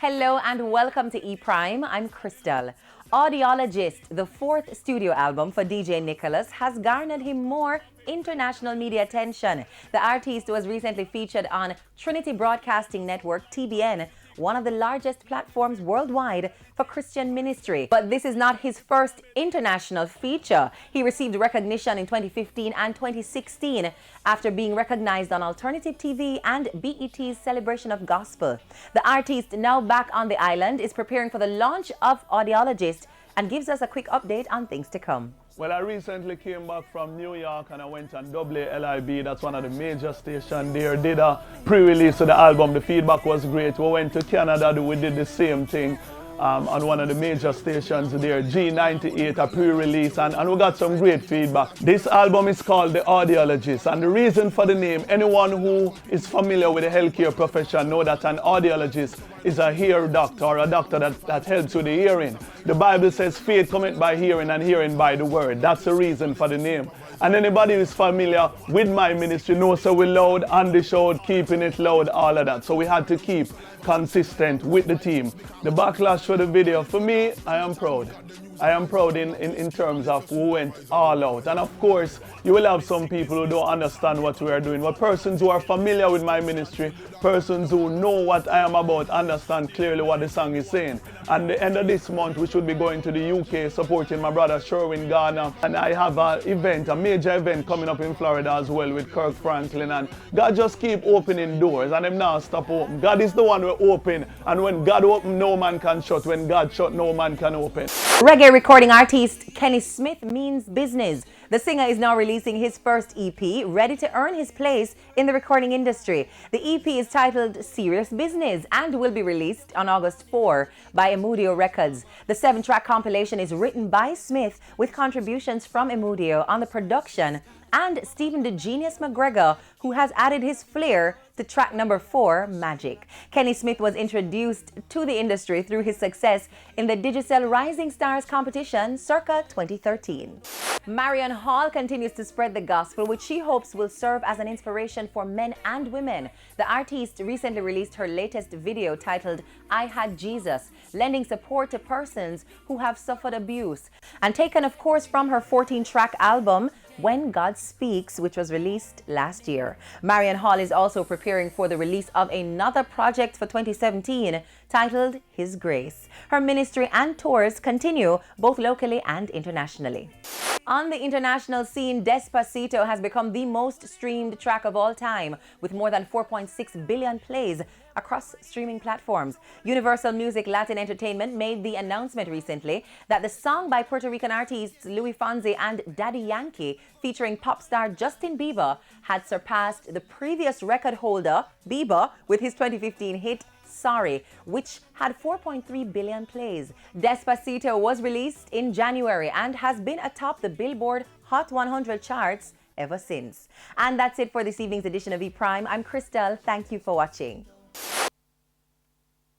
Hello and welcome to E Prime. I'm Crystal. Audiologist, the fourth studio album for DJ Nicholas, has garnered him more international media attention. The artist was recently featured on Trinity Broadcasting Network, TBN, one of the largest platforms worldwide for Christian ministry. But this is not his first international feature. He received recognition in 2015 and 2016 after being recognized on Alternative TV and BET's Celebration of Gospel. The artist, now back on the island, is preparing for the launch of Audiologist and gives us a quick update on things to come. Well, I recently came back from New York and I went on WLIB, that's one of the major stations there. Did a pre-release of the album. The feedback was great. We went to Canada, we did the same thing on one of the major stations there, G98, a pre-release, and we got some great feedback. This album is called The Audiologist, and the reason for the name, anyone who is familiar with the healthcare profession know that an audiologist is a ear doctor, or a doctor that helps with the hearing. The Bible says faith cometh by hearing and hearing by the word. That's the reason for the name. And anybody who is familiar with my ministry knows so we're loud, on the show, keeping it loud, all of that. So we had to keep consistent with the team. The backlash for the video, for me, I am proud. I am proud in terms of who went all out. And of course, you will have some people who don't understand what we are doing. But persons who are familiar with my ministry, persons who know what I am about, understand clearly what the song is saying. And the end of this month, we should be going to the UK supporting my brother Sherwin Garner. And I have an event, a major event coming up in Florida as well with Kirk Franklin. And God just keep opening doors and them now stop open. God is the one who open. And when God open, no man can shut. When God shut, no man can open. Reggae recording artist Kenny Smith means business. The singer is now releasing his first EP, ready to earn his place in the recording industry. The EP is titled Serious Business and will be released on August 4 by Emudio Records. The 7-track compilation is written by Smith with contributions from Emudio on the production and Stephen the Genius McGregor, who has added his flair to track number 4, Magic. Kenny Smith was introduced to the industry through his success in the Digicel Rising Stars competition circa 2013. Marion Hall continues to spread the gospel, which she hopes will serve as an inspiration for men and women. The artist recently released her latest video titled I Had Jesus, lending support to persons who have suffered abuse, and taken of course from her 14-track album When God Speaks, which was released last year. Marion Hall is also preparing for the release of another project for 2017 titled His Grace. Her ministry and tours continue both locally and internationally. On the international scene, Despacito has become the most streamed track of all time, with more than 4.6 billion plays across streaming platforms. Universal Music Latin Entertainment made the announcement recently that the song by Puerto Rican artists Luis Fonsi and Daddy Yankee, featuring pop star Justin Bieber, had surpassed the previous record holder, Bieber, with his 2015 hit Sorry, which had 4.3 billion plays. Despacito was released in January and has been atop the Billboard Hot 100 charts ever since. And that's it for this evening's edition of E Prime. I'm Crystal. Thank you for watching.